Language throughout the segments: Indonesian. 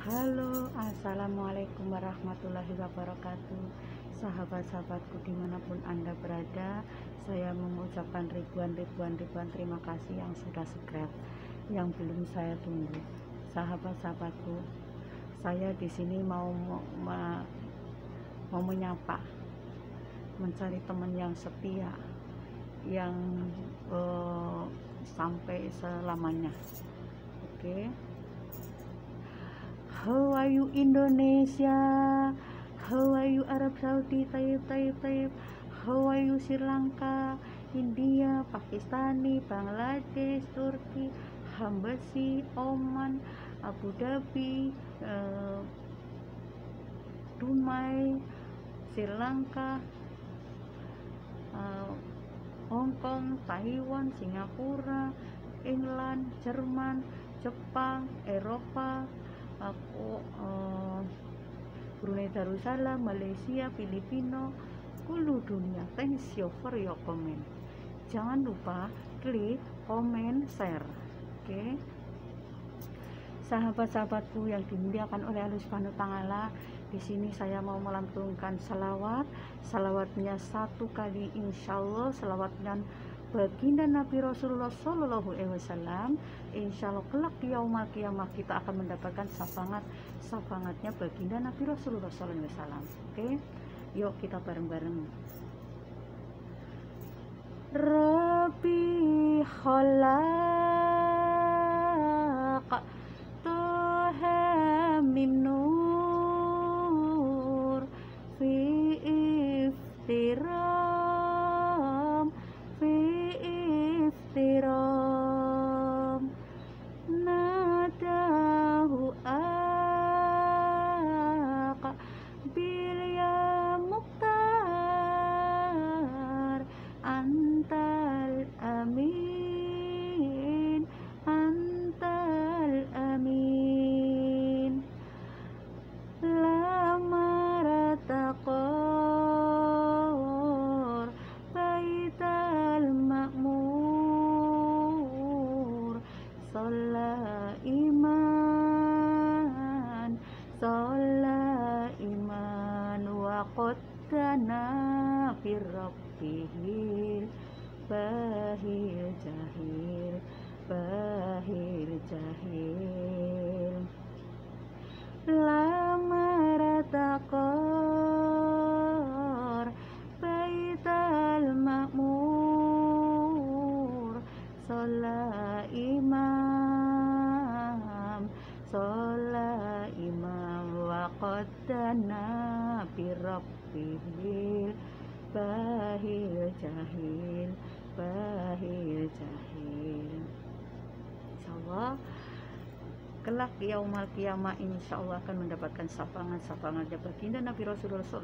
Halo, assalamualaikum warahmatullahi wabarakatuh. Sahabat-sahabatku dimanapun Anda berada, saya mengucapkan ribuan terima kasih yang sudah subscribe, yang belum saya tunggu. Sahabat-sahabatku, saya di sini mau menyapa, mencari teman yang setia, yang sampai selamanya. Oke. How are you Indonesia? How are you Arab Saudi? Taib. How are you Sri Lanka, India, Pakistani, Bangladesh, Turki, Hambasi, Oman, Abu Dhabi, Dumai, Sri Lanka, Hong Kong, Taiwan, Singapura, England, Jerman, Jepang, Eropa, Brunei Darussalam, Malaysia, Filipina, seluruh dunia. Thanks you for your comment. Jangan lupa klik, komen, share. Oke. Sahabat-sahabatku yang dimuliakan oleh Allah Subhanahu wa taala, di sini saya mau melantunkan salawatnya satu kali insyaallah, salawatnya baginda Nabi Rasulullah Shallallahu Alaihi Wasallam. Insyaallah kelak yaumul kiamah kita akan mendapatkan syafaatnya baginda Nabi Rasulullah Shallallahu Alaihi Wasallam. Oke, yuk kita bareng-bareng. Rabbi khalaq Tuhan mim nur fi iftiram nadahu aqa bil ya muqtar antal amin la marataqor baital ma'mur sholla iman wa qaddana birrabbihil bahil jahil la marataqor baital ma'mur sholla imam wa qaddana birabbihil bahil jahil insyaallah kelak yaumul kiamah insyaallah akan mendapatkan syafaat baginda Nabi Rasulullah SAW.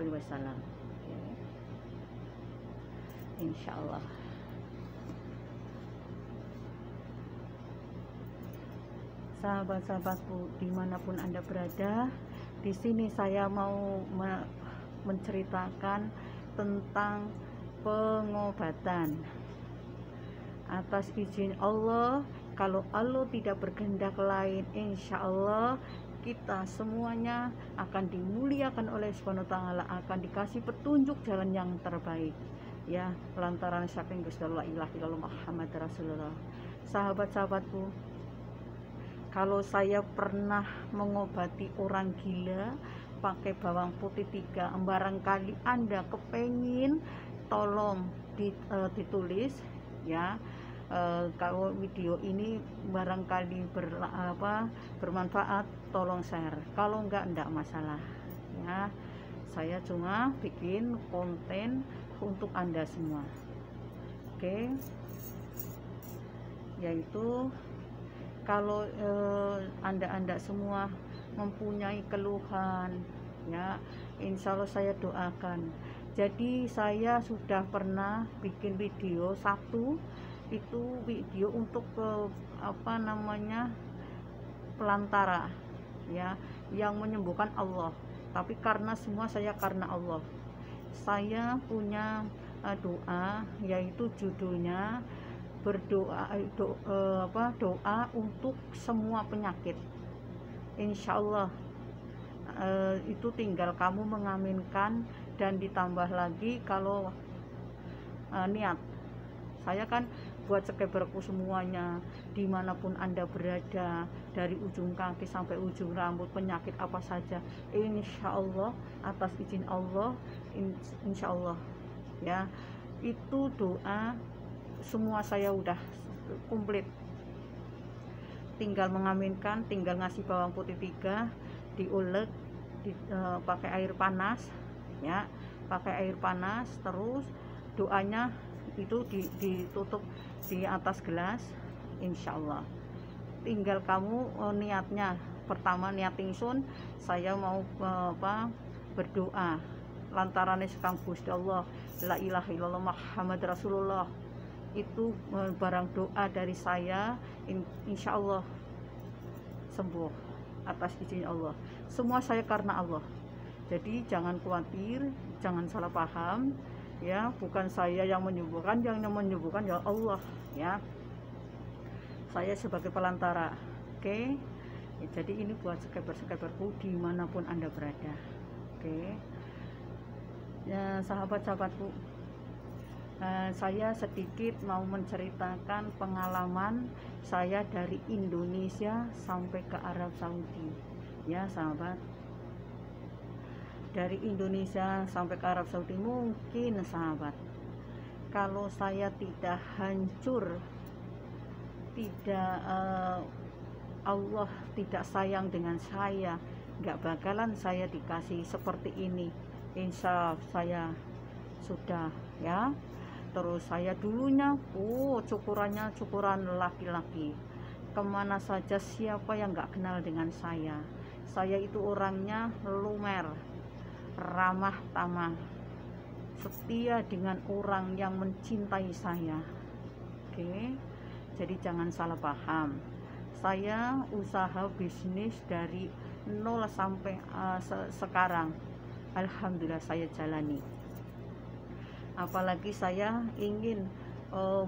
Insyaallah. Sahabat-sahabatku dimanapun Anda berada, di sini saya mau menceritakan tentang pengobatan. Atas izin Allah, kalau Allah tidak berkehendak lain, insya Allah kita semuanya akan dimuliakan oleh Subhanahu wa taala, akan dikasih petunjuk jalan yang terbaik, ya, lantaran saking Gusti Allah ilaha illallah Muhammad Rasulullah. Sahabat-sahabatku, kalau saya pernah mengobati orang gila pakai bawang putih 3, barangkali Anda kepengin, tolong ditulis ya. Kalau video ini barangkali bermanfaat, tolong share. Kalau enggak masalah ya. Saya cuma bikin konten untuk Anda semua. Oke. Yaitu kalau anda semua mempunyai keluhan, ya, insya Allah saya doakan. Jadi saya sudah pernah bikin video satu, itu video untuk pelantara, ya, yang menyembuhkan Allah. Tapi karena semua saya karena Allah. Saya punya doa, yaitu judulnya doa untuk semua penyakit. Insya Allah itu tinggal kamu mengaminkan, dan ditambah lagi kalau niat. Saya kan buat subscriberku semuanya, dimanapun Anda berada, dari ujung kaki sampai ujung rambut, penyakit apa saja, insya Allah atas izin Allah, insya Allah ya, itu doa semua saya udah komplit, tinggal mengaminkan, tinggal ngasih bawang putih 3, diulek, pakai air panas ya, pakai air panas, terus doanya itu ditutup di atas gelas. Insya Allah tinggal kamu niatnya. Pertama niat ingsun, saya mau berdoa lantaran sekang Gusti Allah, la ilaha illallah Muhammad Rasulullah, itu barang doa dari saya, insya Allah sembuh atas izin Allah. Semua saya karena Allah, jadi jangan khawatir, jangan salah paham ya, bukan saya yang menyembuhkan, yang menyembuhkan ya Allah ya, saya sebagai pelantara. Oke ya, jadi ini buat subscriber-subscriberku dimanapun Anda berada. Oke ya, sahabat-sahabatku, saya sedikit mau menceritakan pengalaman saya dari Indonesia sampai ke Arab Saudi ya sahabat. Dari Indonesia sampai ke Arab Saudi, mungkin sahabat, kalau saya tidak hancur, tidak Allah tidak sayang dengan saya, nggak bakalan saya dikasih seperti ini. Insya saya sudah ya. Terus saya dulunya cukurannya cukuran laki-laki, kemana saja siapa yang nggak kenal dengan saya. Saya itu orangnya lumer, ramah tamah, setia dengan orang yang mencintai saya. Oke, jadi jangan salah paham. Saya usaha bisnis dari nol sampai sekarang, alhamdulillah saya jalani. Apalagi saya ingin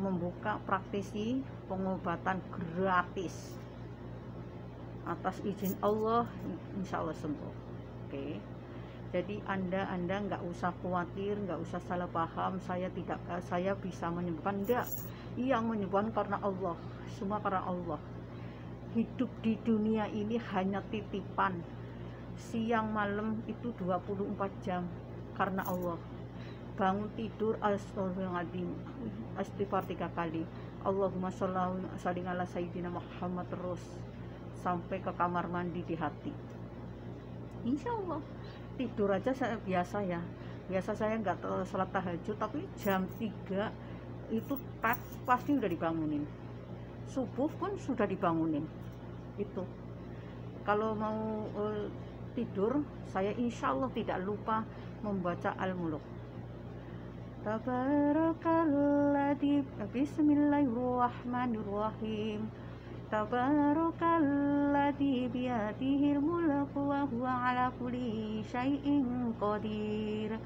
membuka praktisi pengobatan gratis atas izin Allah, insya Allah sembuh. Oke, jadi anda nggak usah khawatir, nggak usah salah paham. Saya bisa menyembuhkan, enggak, yang menyembuhkan karena Allah, semua karena Allah. Hidup di dunia ini hanya titipan, siang malam itu 24 jam karena Allah. Bangun tidur astagfirullahaladzim, istighfar 3 kali, Allahumma sholli ala sayyidina Muhammad, terus sampai ke kamar mandi di hati. Insya Allah tidur aja saya biasa ya, biasa saya nggak sholat tahajud, tapi jam 3 itu pasti udah dibangunin, subuh pun sudah dibangunin. Itu kalau mau tidur, saya insya Allah tidak lupa membaca Al-Muluk. Tabarakalladzi, bismillahirrahmanirrahim. Tabarakalladzi biyadihil mulku wa huwa ala kulli syai'in qadir.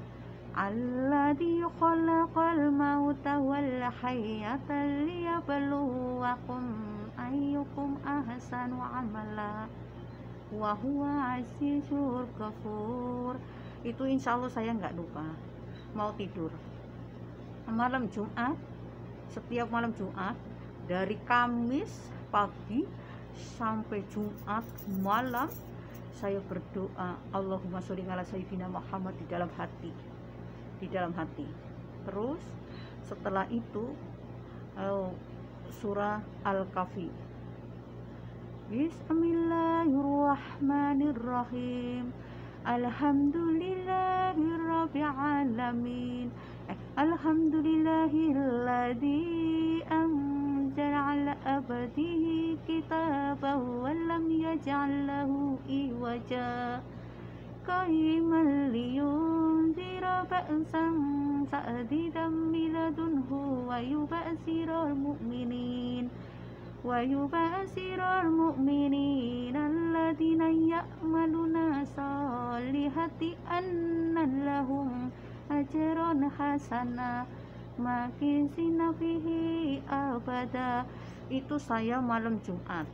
Alladzi khalaqal mauta wal hayata liyabluwakum ayyukum ahsanu amala wa huwa azizul ghafur. Itu insya Allah saya nggak lupa. Mau tidur malam Jumat, setiap malam Jumat dari Kamis pagi sampai Jumat malam, saya berdoa Allahumma sholli ala sayyidina Muhammad di dalam hati. Terus setelah itu surah Al-Kahfi, bismillahirrahmanirrahim, alhamdulillahirabbil alamin, alhamdulillahilladzi anzala ala abdihi kitabahu wa lam yaj'al lahu iwaja qayyiman liyunzira ba'san sadidan min ladunhu wa yubashiral mu'minin alladzina ya'maluna sholihati anna lahum ajron hasana makisina fihi abada. Itu saya malam Jumat,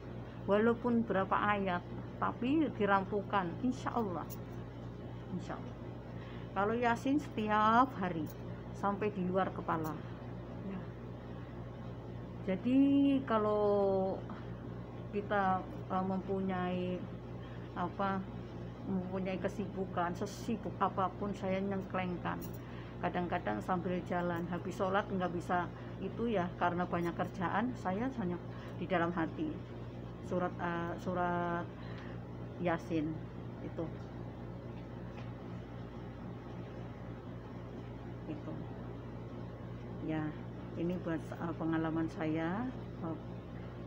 walaupun berapa ayat tapi dirampukan, insya Allah. Kalau Yasin setiap hari sampai di luar kepala ya. Jadi kalau kita mempunyai kesibukan, sesibuk apapun saya nyengklengkan. Kadang-kadang sambil jalan, habis sholat nggak bisa itu ya, karena banyak kerjaan, saya hanya di dalam hati surat Yasin itu ya. Ini buat pengalaman saya.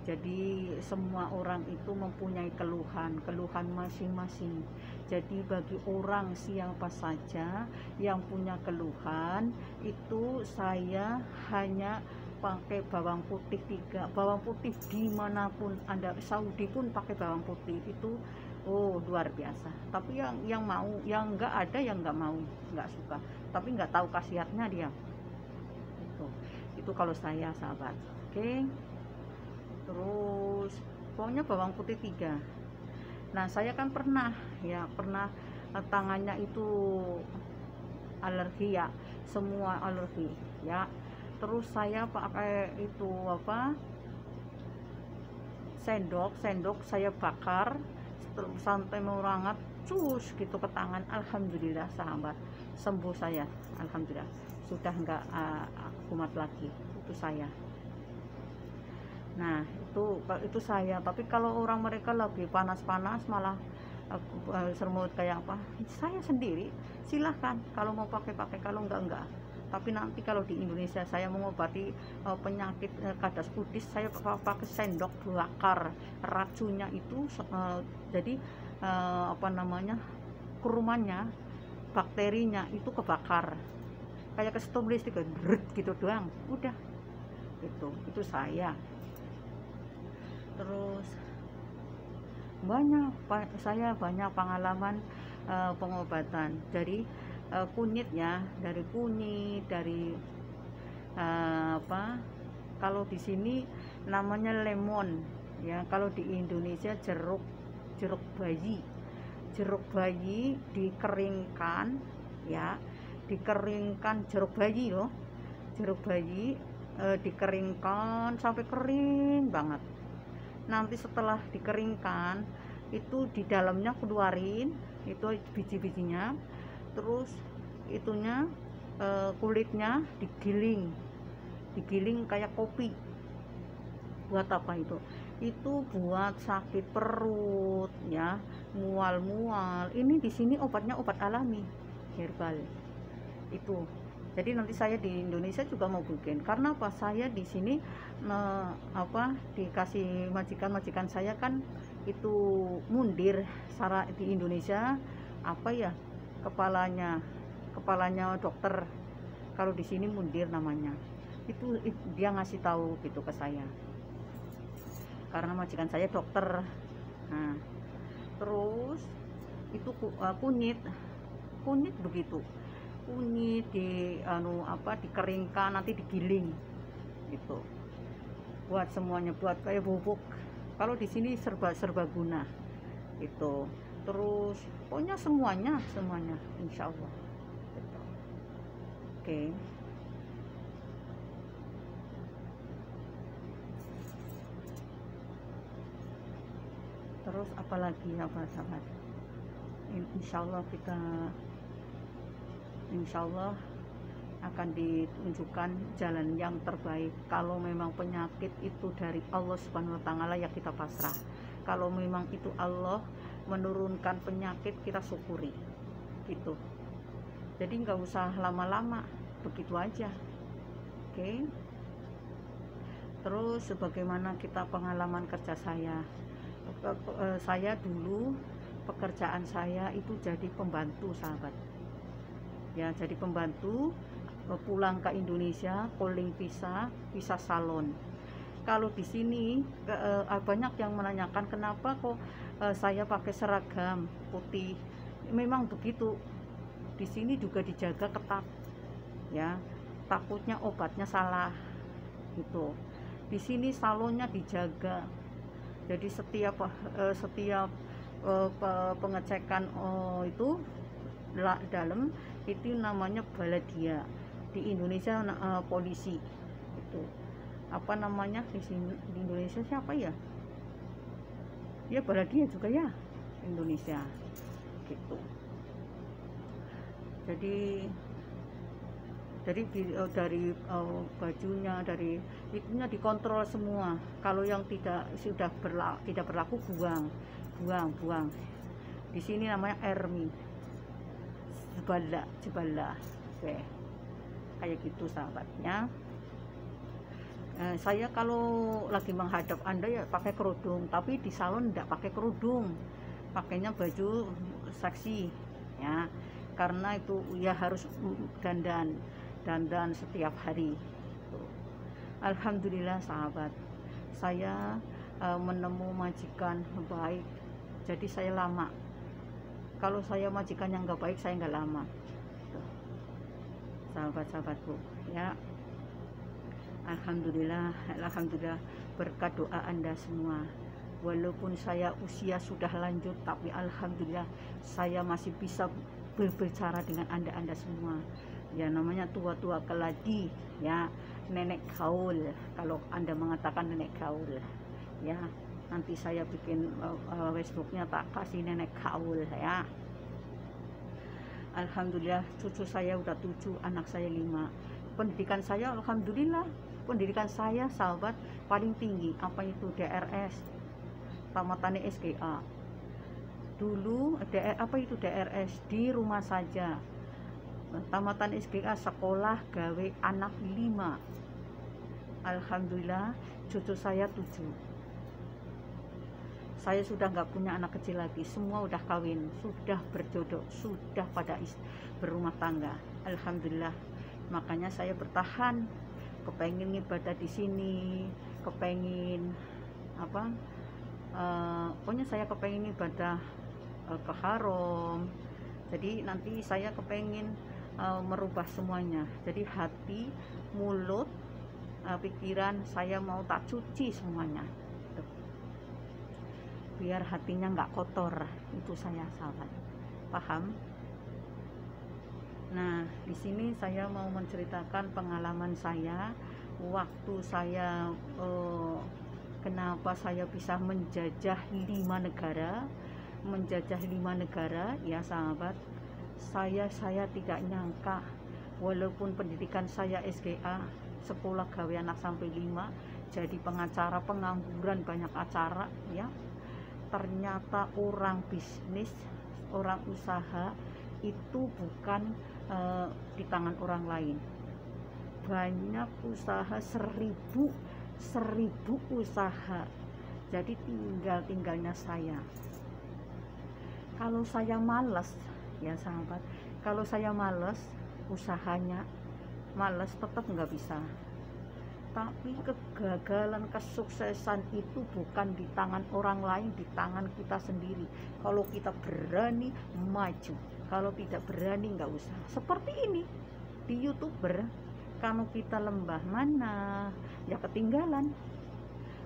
Jadi semua orang itu mempunyai keluhan masing-masing. Jadi bagi orang siapa saja yang punya keluhan, itu saya hanya pakai bawang putih 3. Bawang putih dimanapun Anda, Saudi pun pakai bawang putih itu, luar biasa. Tapi yang mau, yang enggak ada yang enggak mau, enggak suka, tapi enggak tahu khasiatnya dia. Itu kalau saya, sahabat. Oke. Terus pokoknya bawang putih 3. Nah, saya kan pernah tangannya itu alergi ya, semua alergi ya. Terus saya pakai itu sendok saya bakar sampai merangat cus gitu ke tangan. Alhamdulillah sahabat, sembuh saya, alhamdulillah, sudah enggak kumat lagi. Itu saya. Nah, itu saya. Tapi kalau orang mereka lagi panas-panas malah sermut kayak apa, saya sendiri silahkan kalau mau pakai, kalau enggak. Tapi nanti kalau di Indonesia saya mengobati penyakit kadas kudis, saya pakai sendok bakar. Racunnya itu jadi kurumannya, bakterinya itu kebakar, kayak ke stop listrik gitu doang, udah. Itu saya. Terus saya banyak pengalaman pengobatan dari kunyit ya, dari kalau di sini namanya lemon ya, kalau di Indonesia jeruk bayi dikeringkan ya, jeruk bayi dikeringkan sampai kering banget. Nanti setelah dikeringkan itu di dalamnya keluarin itu biji-bijinya, terus kulitnya digiling kayak kopi. Buat apa itu? Itu buat sakit perut ya, mual. Ini di sini obatnya obat alami, herbal itu. Jadi nanti saya di Indonesia juga mau bikin, karena apa? Saya di sini dikasih majikan saya kan itu mundir di Indonesia kepalanya dokter, kalau di sini mundir namanya. Itu dia ngasih tahu gitu ke saya, karena majikan saya dokter. Nah, terus itu kunyit begitu. Kunyit dikeringkan, nanti digiling gitu. Buat semuanya, buat kayak bubuk. Kalau di sini serba guna itu. Terus pokoknya semuanya insya Allah gitu. Oke. Terus apalagi sahabat, insya Allah akan ditunjukkan jalan yang terbaik. Kalau memang penyakit itu dari Allah Subhanahu wa Ta'ala, ya kita pasrah. Kalau memang itu Allah menurunkan penyakit, kita syukuri gitu. Jadi nggak usah lama-lama, begitu aja. Oke. Terus sebagaimana kita pengalaman kerja saya dulu, pekerjaan saya itu jadi pembantu sahabat ya, jadi pembantu. Pulang ke Indonesia, calling visa salon. Kalau di sini banyak yang menanyakan kenapa kok saya pakai seragam putih. Memang begitu, di sini juga dijaga ketat ya, takutnya obatnya salah gitu. Di sini salonnya dijaga, jadi setiap pengecekan itu dalam itu namanya baladia, di Indonesia polisi. Itu apa namanya di sini di Indonesia siapa ya? Ya baladia juga ya Indonesia gitu. Jadi dari bajunya, dari itunya dikontrol semua. Kalau yang tidak berlaku buang. Di sini namanya ermi, jebala. Oke, kayak gitu sahabatnya. Saya kalau lagi menghadap Anda ya pakai kerudung, tapi di salon tidak pakai kerudung, pakainya baju seksi ya, karena itu ya harus dandan setiap hari. Alhamdulillah sahabat, saya menemu majikan baik, jadi saya lama. Kalau saya majikan yang nggak baik, saya nggak lama. Sahabat-sahabatku ya, alhamdulillah berkat doa Anda semua. Walaupun saya usia sudah lanjut, tapi alhamdulillah saya masih bisa berbicara dengan anda semua. Ya namanya tua-tua keladi ya, nenek gaul. Kalau Anda mengatakan nenek gaul ya, nanti saya bikin Facebooknya tak kasih nenek gaul ya. Alhamdulillah cucu saya udah 7, anak saya 5. Pendidikan saya alhamdulillah, pendidikan saya sahabat paling tinggi. Apa itu? DRS, tamatannya SGA. Dulu apa itu DRS? Di rumah saja. Tamatan SGA, sekolah gawe anak 5. Alhamdulillah cucu saya 7. Saya sudah nggak punya anak kecil lagi, semua udah kawin, sudah berjodoh, sudah pada berumah tangga. Alhamdulillah. Makanya saya bertahan, kepengen ibadah di sini, kepengen apa? Pokoknya saya kepengen ibadah ke haram. Jadi nanti saya kepengen merubah semuanya. Jadi hati, mulut, pikiran saya mau tak cuci semuanya. Biar hatinya nggak kotor, itu saya sahabat. Paham? Nah, di sini saya mau menceritakan pengalaman saya waktu saya kenapa saya bisa menjajah 5 negara ya sahabat. Saya tidak nyangka, walaupun pendidikan saya SGA, sekolah gawe anak sampai 5, jadi pengacara, pengangguran, banyak acara ya. Ternyata orang bisnis, orang usaha itu bukan di tangan orang lain. Banyak usaha, 1000 usaha. Jadi tinggalnya saya. Kalau saya malas ya sahabat, kalau saya malas usahanya, malas tetap nggak bisa. Tapi kegagalan, kesuksesan itu bukan di tangan orang lain, di tangan kita sendiri. Kalau kita berani maju, kalau tidak berani nggak usah. Seperti ini di YouTuber, kalau kita lembah mana ya ketinggalan.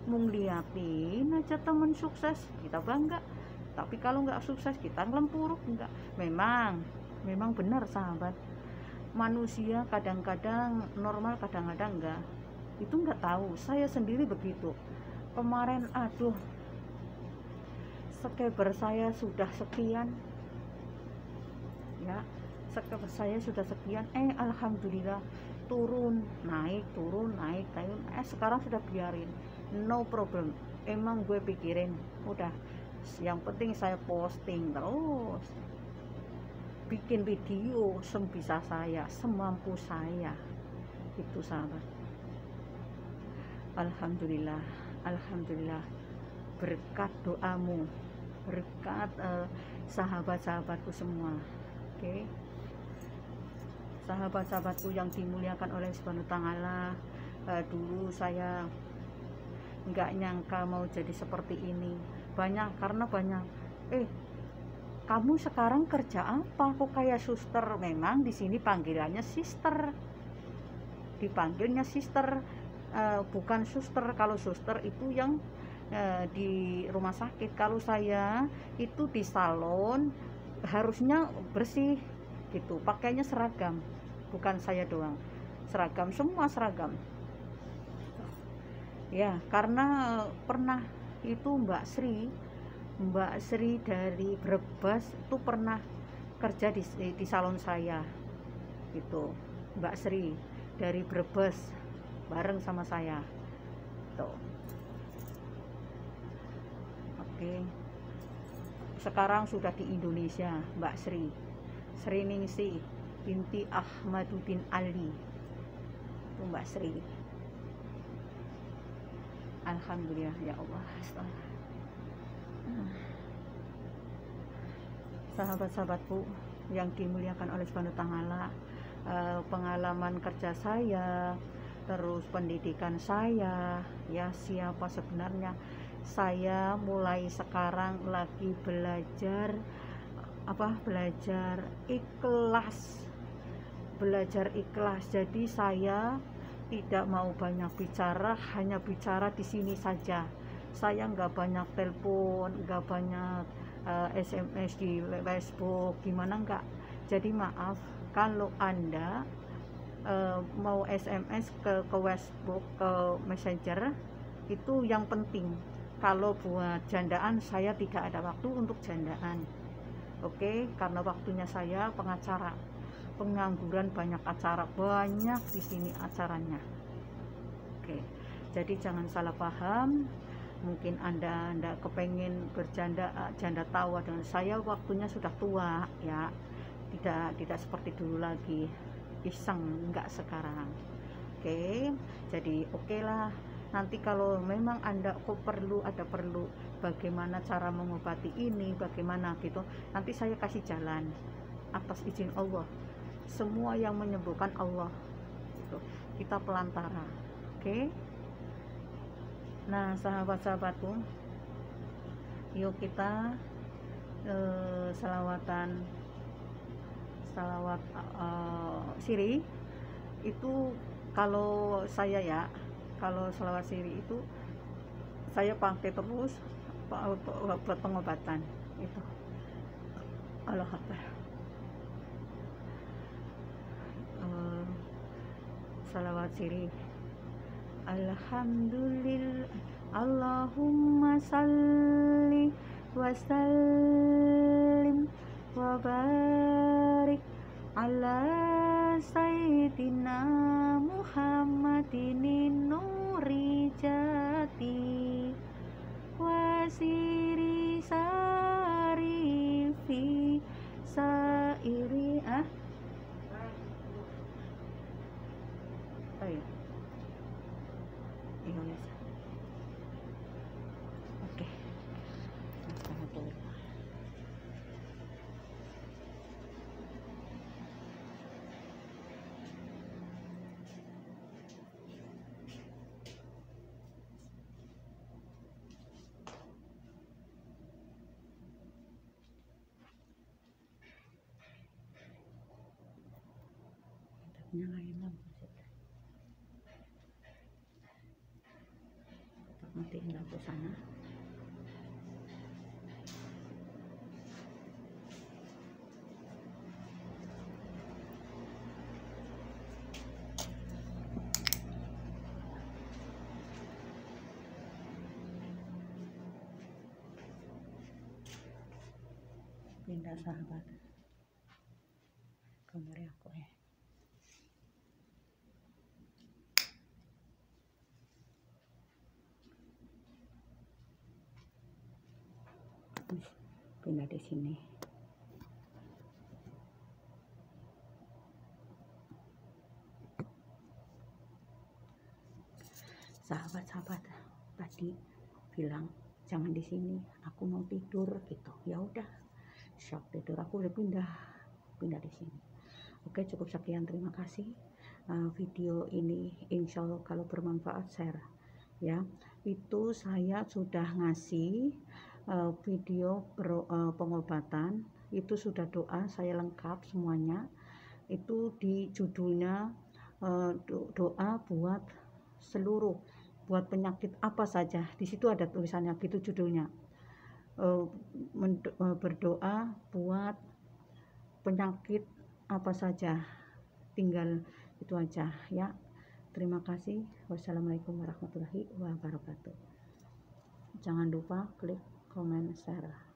Menglihatin aja temen sukses, kita bangga. Tapi kalau nggak sukses kita ngelempuruk, enggak. Memang benar sahabat, manusia kadang-kadang normal, kadang-kadang enggak. Itu nggak tahu, saya sendiri begitu. Kemarin aduh, subscriber saya sudah sekian ya, subscriber saya sudah sekian, alhamdulillah turun naik, sekarang sudah biarin, no problem. Emang gue pikirin udah, yang penting saya posting terus, bikin video sebisa saya, semampu saya, itu sahabat. Alhamdulillah berkat doamu, berkat sahabat-sahabatku semua. Oke, sahabat-sahabatku yang dimuliakan oleh Subhanahu wa Ta'ala. Dulu saya nggak nyangka mau jadi seperti ini. Karena banyak kamu sekarang kerja apa kok kayak suster? Memang di sini panggilannya sister, dipanggilnya sister, bukan suster. Kalau suster itu yang di rumah sakit. Kalau saya itu di salon harusnya bersih gitu, pakainya seragam, bukan saya doang, seragam, semua seragam ya. Karena pernah itu Mbak Sri dari Brebes itu pernah kerja di salon saya gitu. Mbak Sri dari Brebes bareng sama saya tuh. Oke, sekarang sudah di Indonesia Mbak Sri Ningsih binti Ahmaduddin Ali itu Mbak Sri. Alhamdulillah ya Allah. Sahabat-sahabatku yang dimuliakan oleh Subhanahu wa Ta'ala, pengalaman kerja saya, terus pendidikan saya, ya siapa sebenarnya saya mulai sekarang lagi belajar belajar ikhlas. Jadi saya tidak mau banyak bicara, hanya bicara di sini saja. Saya nggak banyak telepon, nggak banyak SMS di Facebook, gimana nggak. Jadi maaf kalau Anda mau SMS ke Facebook, ke Messenger, itu yang penting. Kalau buat jandaan saya tidak ada waktu untuk jandaan. Oke, karena waktunya saya pengacara, pengangguran, banyak acara, banyak di sini acaranya. Oke, jadi jangan salah paham. Mungkin Anda kepengen janda tawa dengan saya, waktunya sudah tua ya, tidak seperti dulu lagi, iseng, enggak sekarang. Oke, jadi oke lah. Nanti kalau memang Anda perlu bagaimana cara mengobati ini, bagaimana gitu, nanti saya kasih jalan atas izin Allah. Semua yang menyembuhkan Allah gitu. Kita pelantara. Oke. Nah, sahabat-sahabatku, yuk kita salawat siri itu. Kalau saya ya, kalau selawat siri itu saya pakai terus buat pengobatan itu. Allah Akbar. Salawat siri. Alhamdulillah, Allahumma salli wa sallim wa barik ala sayyidina Muhammadin nuri jati wasiri sarifi sairi Indonesia. Oke. Nyalain lampu, matiin lampu sana. Pindah sahabat kamar aku ya. Pindah di sini. Sahabat-sahabat tadi bilang jangan di sini, aku mau tidur gitu. Ya udah, shock tidur, aku udah pindah di sini. Oke, cukup sekian, terima kasih. Video ini insya Allah kalau bermanfaat share ya. Itu saya sudah ngasih video pengobatan, itu sudah doa saya lengkap semuanya. Itu di judulnya doa buat seluruh buat penyakit apa saja. Di situ ada tulisannya gitu judulnya. Berdoa buat penyakit apa saja, tinggal itu aja ya. Terima kasih. Wassalamualaikum warahmatullahi wabarakatuh. Jangan lupa klik, komen, share.